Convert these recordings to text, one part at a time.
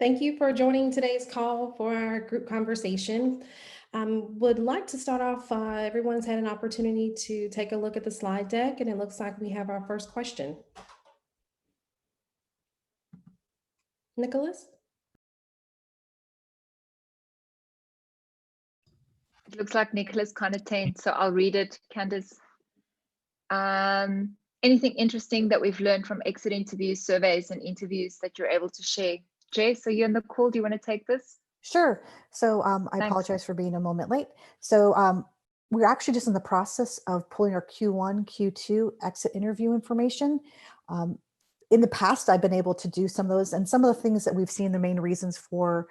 Thank you for joining today's call for our group conversation. Would like to start off, everyone's had an opportunity to take a look at the slide deck, and it looks like we have our first question. Nicholas? It looks like Nicholas kind of tense, so I'll read it. Candace, anything interesting that we've learned from exit interviews, surveys, and interviews that you're able to share? Jess, are you on the call? Do you want to take this? Sure. So I Thanks. apologize for being a moment late. So we're actually just in the process of pulling our Q1, Q2 exit interview information. In the past, I've been able to do some of those, and some of the things that we've seen, the main reasons for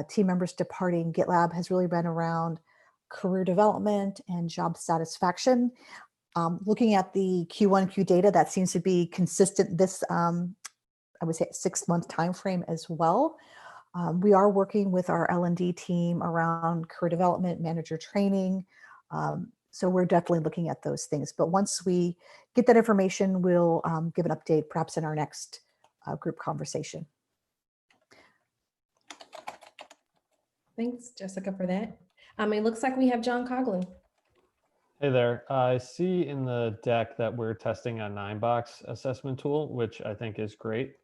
team members departing GitLab has really been around career development and job satisfaction. Looking at the Q1, Q data, that seems to be consistent this, I would say, 6-month timeframe as well. We are working with our L&D team around career development, manager training. So we're definitely looking at those things. But once we get that information, we'll give an update perhaps in our next group conversation. Thanks, Jessica, for that. It looks like we have John Coughlin. Hey there. I see in the deck that we're testing a 9-box assessment tool, which I think is great.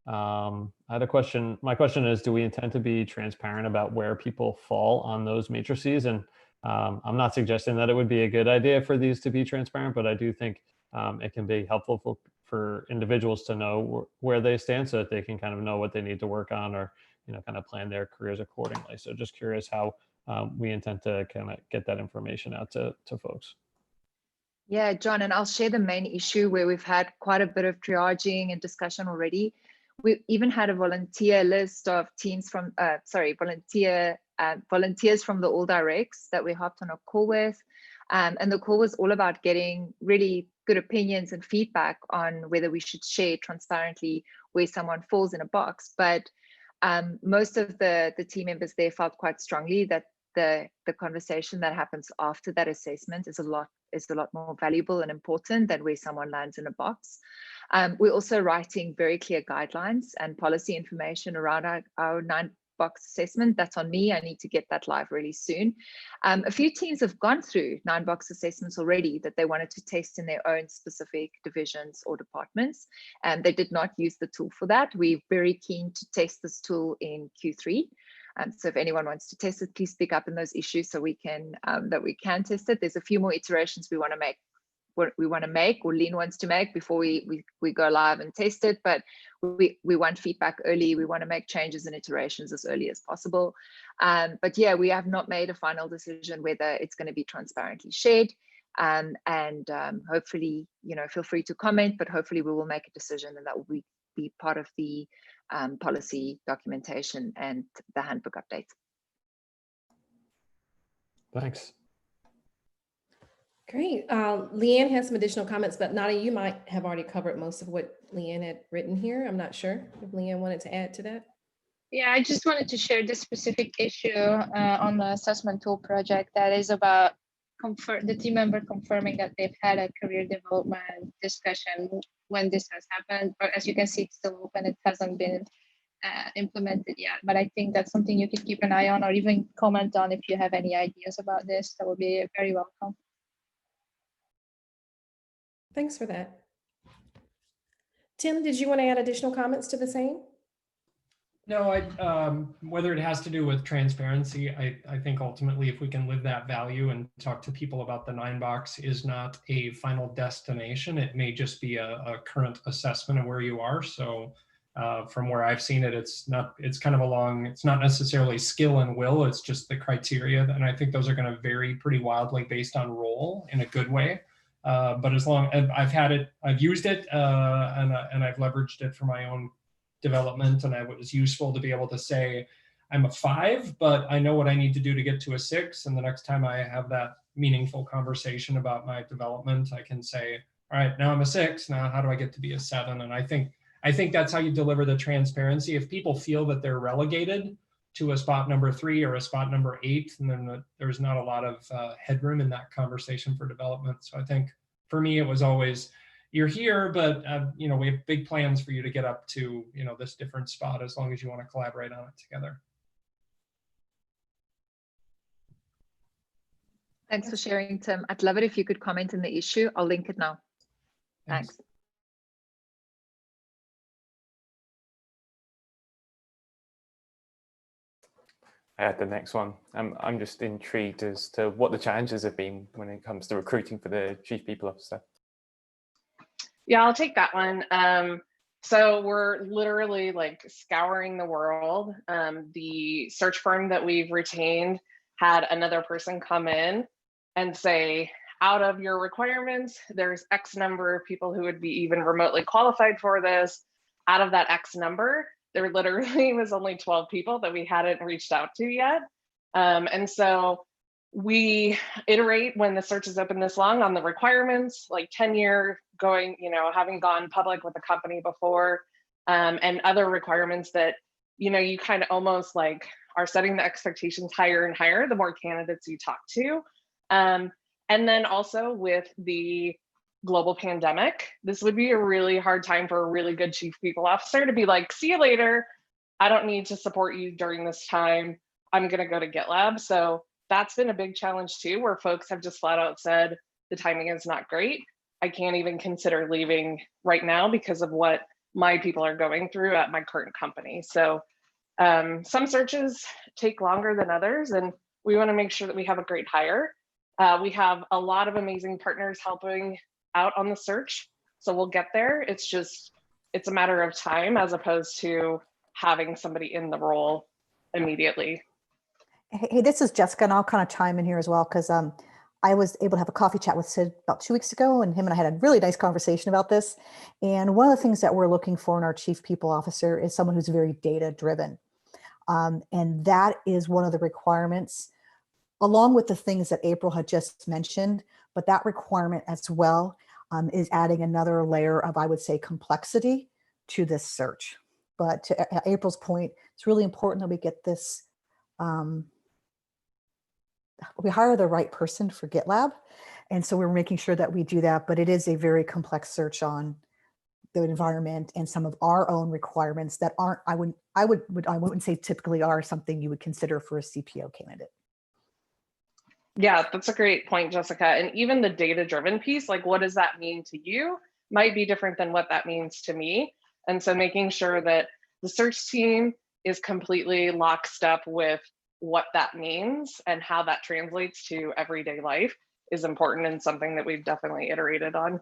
I had a question. My question is, do we intend to be transparent about where people fall on those matrices? And I'm not suggesting that it would be a good idea for these to be transparent, but I do think it can be helpful for individuals to know where they stand so that they can kind of know what they need to work on or, kind of plan their careers accordingly. So just curious how we intend to kind of get that information out to folks. Yeah, John, and I'll share the main issue where we've had quite a bit of triaging and discussion already. We even had a volunteer list of teams from, volunteers from the All Directs that we hopped on a call with. And the call was all about getting really good opinions and feedback on whether we should share transparently where someone falls in a box. But most of the team members there felt quite strongly that the conversation that happens after that assessment is a lot more valuable and important than where someone lands in a box. We're also writing very clear guidelines and policy information around our 9-box assessment. That's on me. I need to get that live really soon. A few teams have gone through 9-box assessments already that they wanted to test in their own specific divisions or departments, and they did not use the tool for that. We're very keen to test this tool in Q3. So if anyone wants to test it, please speak up in those issues so we can test it. There's a few more iterations we want to make, or Lean wants to make before we go live and test it. But we want feedback early. We want to make changes and iterations as early as possible. But yeah, we have not made a final decision whether it's going to be transparently shared. And hopefully, feel free to comment, but hopefully we will make a decision, and that will be part of the policy documentation and the handbook update. Thanks. Great. Leanne has some additional comments, but Nada, you might have already covered most of what Leanne had written here. I'm not sure if Leanne wanted to add to that. Yeah, I just wanted to share this specific issue on the assessment tool project that is about the team member confirming that they've had a career development discussion when this has happened. But as you can see, it's still open. It hasn't been implemented yet. But I think that's something you can keep an eye on, or even comment on if you have any ideas about this. That would be very welcome. Thanks for that. Tim, did you want to add additional comments to the same? No, whether it has to do with transparency, I think ultimately if we can live that value and talk to people about the 9-box is not a final destination. It may just be a current assessment of where you are. So from where I've seen it, it's kind of it's not necessarily skill and will, it's just the criteria. And I think those are going to vary pretty wildly based on role in a good way. But as long as I've used it and I've leveraged it for my own development, and it was useful to be able to say I'm a 5, but I know what I need to do to get to a 6. And the next time I have that meaningful conversation about my development, I can say, all right, now I'm a 6. Now how do I get to be a 7? And I think that's how you deliver the transparency. If people feel that they're relegated to a spot number 3 or a spot number 8, and then there's not a lot of headroom in that conversation for development. So I think for me, it was always, you're here, but you know, we have big plans for you to get up to, you know, this different spot as long as you want to collaborate on it together. Thanks for sharing, Tim. I'd love it if you could comment on the issue. I'll link it now. Thanks. The next one. I'm just intrigued as to what the challenges have been when it comes to recruiting for the Chief People Officer. Yeah, I'll take that one. So we're literally like scouring the world. The search firm that we've retained had another person come in and say, out of your requirements, there's X number of people who would be even remotely qualified for this. Out of that X number, there literally was only 12 people that we hadn't reached out to yet. And so we iterate when the search is open this long on the requirements, like tenure, going, you know, having gone public with the company before, and other requirements that, you know, you kind of almost like are setting the expectations higher and higher the more candidates you talk to. And then also with the global pandemic, this would be a really hard time for a really good Chief People Officer to be like, see you later. I don't need to support you during this time. I'm going to go to GitLab. So that's been a big challenge too, where folks have just flat out said, the timing is not great. I can't even consider leaving right now because of what my people are going through at my current company. So some searches take longer than others, and we want to make sure that we have a great hire. We have a lot of amazing partners helping out on the search, so we'll get there. It's just, it's a matter of time as opposed to having somebody in the role immediately. Hey, this is Jessica, and I'll kind of chime in here as well, because I was able to have a coffee chat with Sid about 2 weeks ago, and him and I had a really nice conversation about this. And one of the things that we're looking for in our Chief People Officer is someone who's very data driven. And that is one of the requirements, along with the things that April had just mentioned, but that requirement as well is adding another layer of, I would say, complexity to this search. But to April's point, it's really important that we get this, we hire the right person for GitLab. And so we're making sure that we do that, but it is a very complex search on the environment and some of our own requirements that aren't, I wouldn't say typically are something you would consider for a CPO candidate. Yeah, that's a great point, Jessica. And even the data-driven piece, like what does that mean to you, might be different than what that means to me. And so making sure that the search team is completely lockstep with what that means and how that translates to everyday life is important, and something that we've definitely iterated on.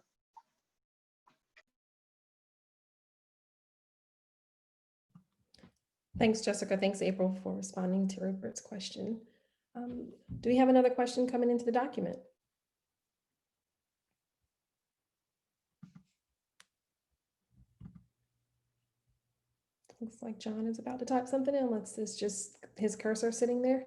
Thanks, Jessica. Thanks, April, for responding to Rupert's question. Do we have another question coming into the document? Looks like John is about to type something in. It's just his cursor sitting there.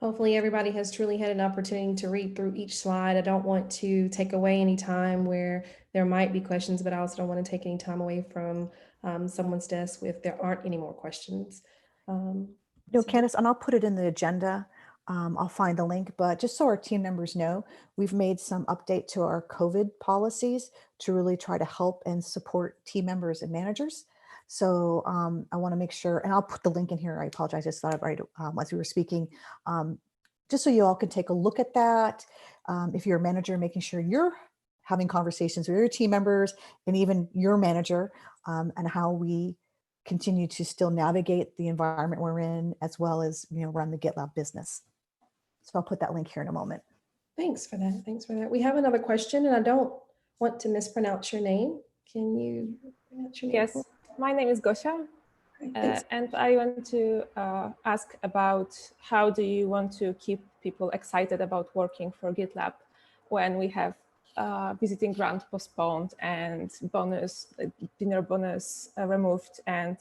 Hopefully everybody has truly had an opportunity to read through each slide. I don't want to take away any time where there might be questions, but I also don't want to take any time away from someone's desk if there aren't any more questions. No, Candace, and I'll put it in the agenda. I'll find the link, but just so our team members know, we've made some update to our COVID policies to really try to help and support team members and managers. So I want to make sure, and I'll put the link in here. I apologize, I just thought of right as we were speaking, just so you all can take a look at that. If you're a manager, making sure you're having conversations with your team members and even your manager, and how we continue to still navigate the environment we're in, as well as, you know, run the GitLab business. So I'll put that link here in a moment. Thanks for that. Thanks for that. We have another question, and I don't want to mispronounce your name. Can you pronounce your name? Yes, my name is Gosia, and I want to ask about how do you want to keep people excited about working for GitLab when we have visiting grant postponed and dinner bonus removed, and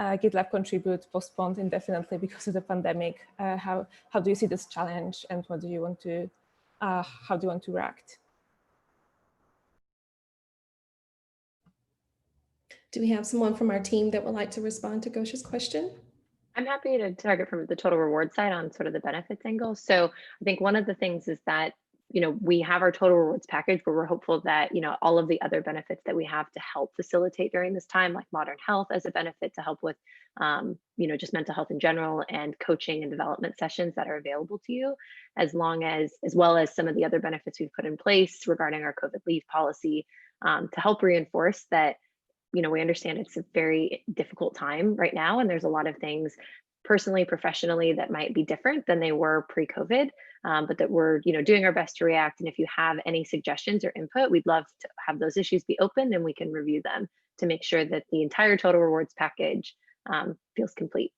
GitLab Contribute postponed indefinitely because of the pandemic. How do you see this challenge, and what do you want to how do you want to react? Do we have someone from our team that would like to respond to Gosha's question? I'm happy to target from the total reward side on sort of the benefits angle. So I think one of the things is that, we have our total rewards package, but we're hopeful that, all of the other benefits that we have to help facilitate during this time, like modern health as a benefit to help with, just mental health in general, and coaching and development sessions that are available to you, as well as some of the other benefits we've put in place regarding our COVID leave policy, to help reinforce that we understand it's a very difficult time right now, and there's a lot of things personally, professionally that might be different than they were pre-COVID, but that we're doing our best to react. And if you have any suggestions or input, we'd love to have those issues be open and we can review them to make sure that the entire total rewards package feels complete.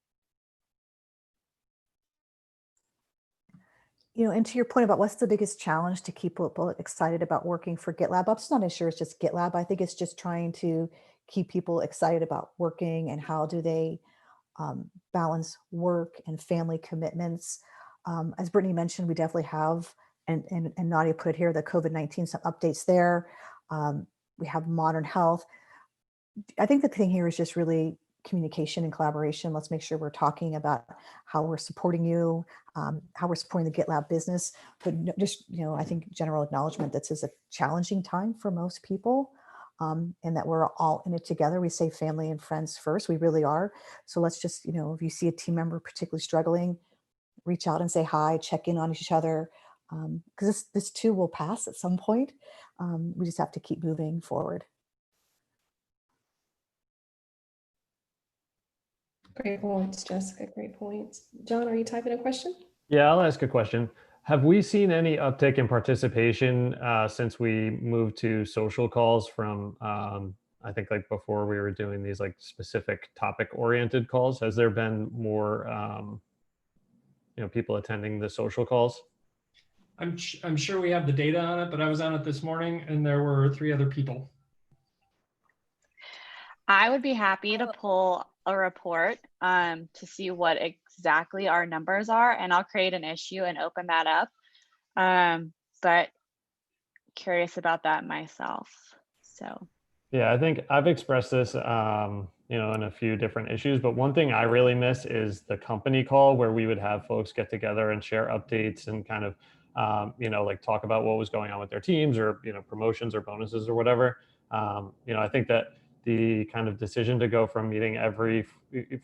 And to your point about what's the biggest challenge to keep people excited about working for GitLab, I'm just not as sure it's just GitLab. I think it's just trying to keep people excited about working and how do they balance work and family commitments. As Brittany mentioned, we definitely have, and Nadia put it here, the COVID-19, some updates there. We have modern health. I think the thing here is just really communication and collaboration. Let's make sure we're talking about how we're supporting you, how we're supporting the GitLab business, but just, I think general acknowledgement that this is a challenging time for most people, and that we're all in it together. We say family and friends first, we really are. So let's just, if you see a team member particularly struggling, reach out and say hi, check in on each other, because this too will pass at some point. We just have to keep moving forward. Great points, Jessica. Great points. John, are you typing a question? Yeah, I'll ask a question. Have we seen any uptick in participation since we moved to social calls from, I think like before we were doing these like specific topic oriented calls? Has there been more, people attending the social calls? I'm sure we have the data on it, but I was on it this morning and there were 3 other people. I would be happy to pull a report to see what exactly our numbers are, and I'll create an issue and open that up. But curious about that myself. So yeah, I think I've expressed this, in a few different issues, but one thing I really miss is the company call where we would have folks get together and share updates and kind of, like talk about what was going on with their teams or, promotions or bonuses or whatever. I think that the kind of decision to go from meeting every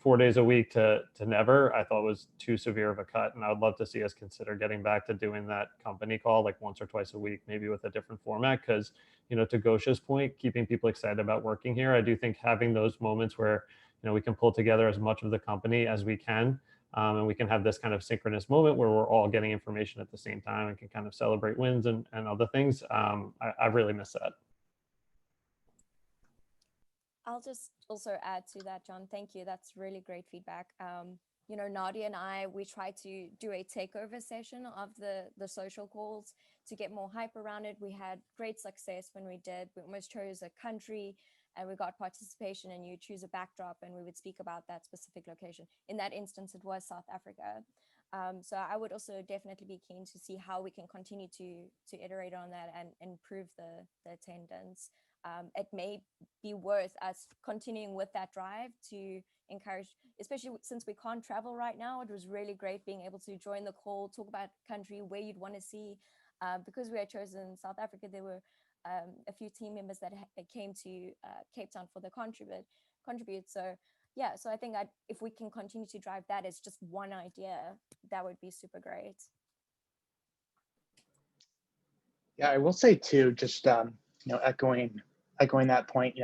4 days a week to never, I thought was too severe of a cut. And I would love to see us consider getting back to doing that company call like once or twice a week, maybe with a different format. Because, to Gosha's point, keeping people excited about working here, I do think having those moments where, we can pull together as much of the company as we can, and we can have this kind of synchronous moment where we're all getting information at the same time and can kind of celebrate wins and other things. I really miss that. I'll just also add to that, John. Thank you. That's really great feedback. Nadia and I, we tried to do a takeover session of the social calls to get more hype around it. We had great success when we did. We almost chose a country and we got participation, and you choose a backdrop and we would speak about that specific location. In that instance, it was South Africa. So I would also definitely be keen to see how we can continue to iterate on that and improve the attendance. It may be worth us continuing with that drive to encourage, especially since we can't travel right now. It was really great being able to join the call, talk about country, where you'd want to see. Because we had chosen South Africa, there were a few team members that came to Cape Town for the contribute. So yeah, so I think if we can continue to drive that as just one idea, that would be super great. Yeah, I will say too, just echoing that point,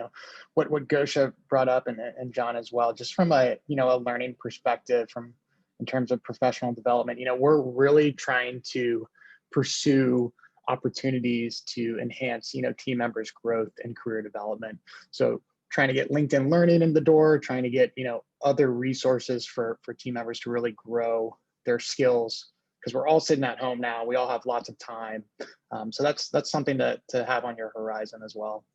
what Gosha brought up and John as well, just from a learning perspective, in terms of professional development, we're really trying to pursue opportunities to enhance, team members' growth and career development. So trying to get LinkedIn Learning in the door, trying to get, other resources for team members to really grow their skills, because we're all sitting at home now. We all have lots of time. So that's something to have on your horizon as well.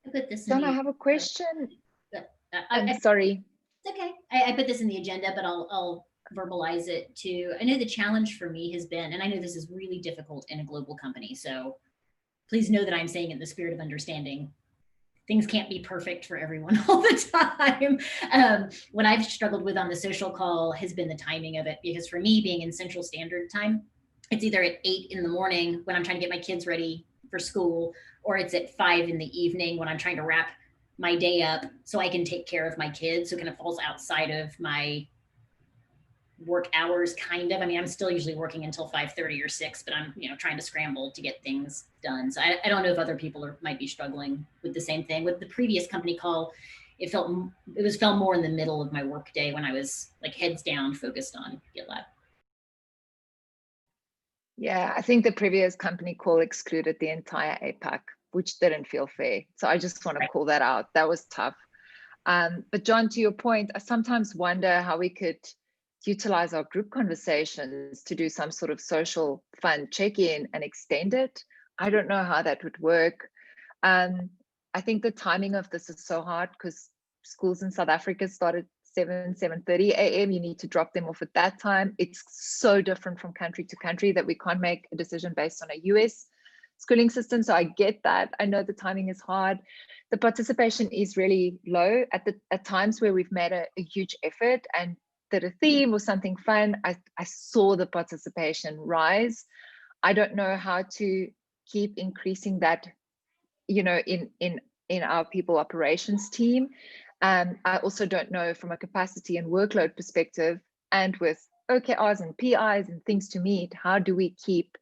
I put this John, I have a question. I'm sorry. It's okay. I put this in the agenda, but I'll verbalize it too. I know the challenge for me has been, and I know this is really difficult in a global company, so please know that I'm saying it in the spirit of understanding. things can't be perfect for everyone all the time. What I've struggled with on the social call has been the timing of it, because for me, being in Central Standard Time, it's either at 8 in the morning when I'm trying to get my kids ready for school, or it's at 5 in the evening when I'm trying to wrap my day up so I can take care of my kids. So it kind of falls outside of my work hours, kind of. I mean, I'm still usually working until 5:30 or 6, but I'm, trying to scramble to get things done. So I don't know if other people might be struggling with the same thing. With the previous company call, it felt more in the middle of my work day when I was like heads down focused on GitLab. Yeah, I think the previous company call excluded the entire APAC, which didn't feel fair. So I just want to call that out. That was tough. But John, to your point, I sometimes wonder how we could utilize our group conversations to do some sort of social fun check-in and extend it. I don't know how that would work. I think the timing of this is so hard because schools in South Africa start at 7:30 a.m. You need to drop them off at that time. It's so different from country to country that we can't make a decision based on a US schooling system. So I get that. I know the timing is hard. The participation is really low at times where we've made a huge effort and did a theme or something fun. I saw the participation rise. I don't know how to keep increasing that, in our people operations team. I also don't know from a capacity and workload perspective, and with OKRs and PIs and things to meet, how do we keep,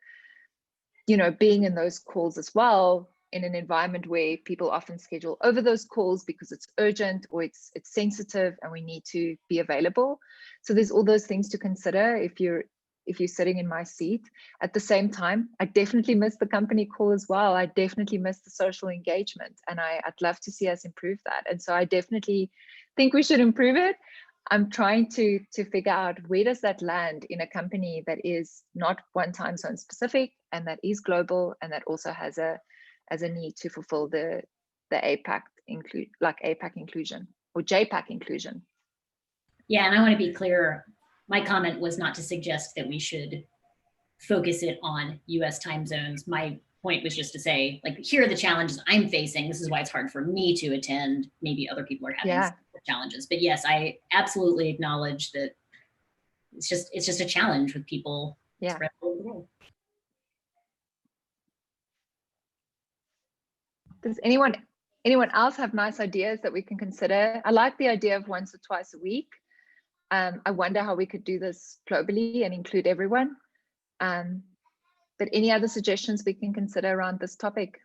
being in those calls as well, in an environment where people often schedule over those calls because it's urgent or it's sensitive and we need to be available. So there's all those things to consider if you're sitting in my seat. At the same time, I definitely miss the company call as well. I definitely miss the social engagement, and I'd love to see us improve that. And so I definitely think we should improve it. I'm trying to figure out where does that land in a company that is not one time zone specific and that is global and that also has a need to fulfill the APAC inclusion or JPAC inclusion. Yeah, and I want to be clear, my comment was not to suggest that we should focus it on US time zones. My point was just to say, like, here are the challenges I'm facing. This is why it's hard for me to attend. Maybe other people are having challenges. But yes, I absolutely acknowledge that it's just a challenge with people spread all over the world. Does anyone else have nice ideas that we can consider? I like the idea of once or twice a week. I wonder how we could do this globally and include everyone. But any other suggestions we can consider around this topic?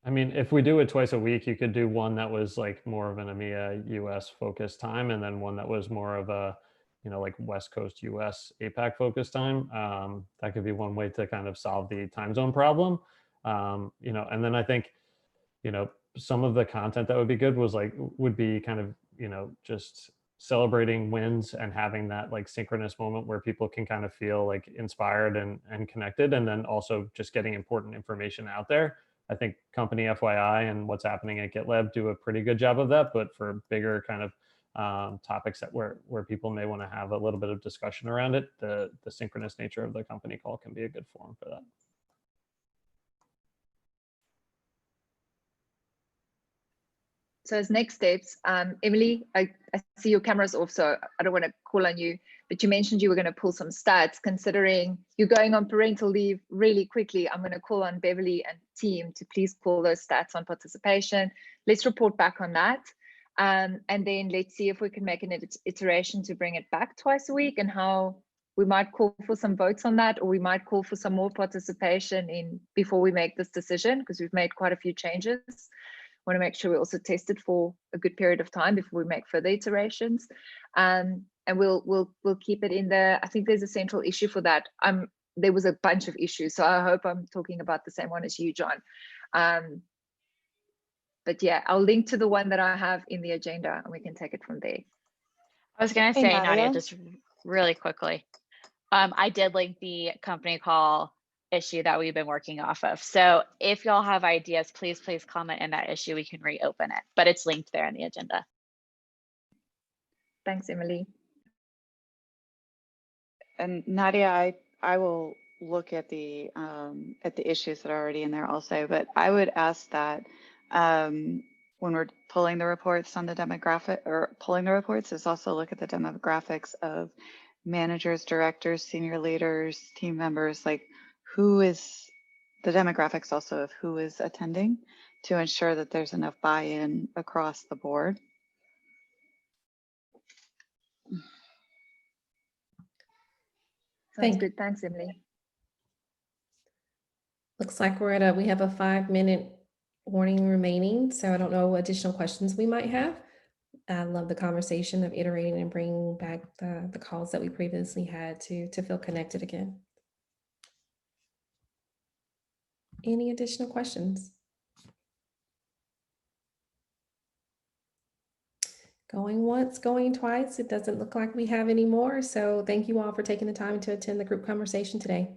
I mean, if we do it twice a week, you could do one that was like more of an EMEA US focused time, and then one that was more of a, like West Coast US APAC focused time. That could be one way to kind of solve the time zone problem. And then I think, some of the content that would be good would be kind of, just celebrating wins and having that like synchronous moment where people can kind of feel like inspired and connected, and then also just getting important information out there. I think company FYI and what's happening at GitLab do a pretty good job of that, but for bigger kind of topics that where people may want to have a little bit of discussion around it, the synchronous nature of the company call can be a good forum for that. So as next steps, Emily, I see your camera's off, so I don't want to call on you, but you mentioned you were going to pull some stats. Considering you're going on parental leave really quickly, I'm going to call on Beverly and team to please pull those stats on participation. Let's report back on that. And then let's see if we can make an iteration to bring it back twice a week, and how we might call for some votes on that, or we might call for some more participation before we make this decision, because we've made quite a few changes. Want to make sure we also test it for a good period of time before we make further iterations, and we'll keep it in there. I think there's a central issue for that. There was a bunch of issues, so I hope I'm talking about the same one as you, John. But yeah, I'll link to the one that I have in the agenda, and we can take it from there. I was going to say, Nadia, just really quickly, I did link the company call issue that we've been working off of. So if y'all have ideas, please comment in that issue. We can reopen it, but it's linked there in the agenda. Thanks, Emily. And Nadia, I will look at the issues that are already in there also, but I would ask that when we're pulling the reports on the demographic or pulling the reports is also look at the demographics of managers, directors, senior leaders, team members, like who is the demographics also of who is attending to ensure that there's enough buy-in across the board. Sounds good. Thanks, Emily. Looks like we have a 5-minute warning remaining, so I don't know what additional questions we might have. I love the conversation of iterating and bringing back the calls that we previously had to feel connected again. Any additional questions? Going once, going twice. It doesn't look like we have any more. So thank you all for taking the time to attend the group conversation today.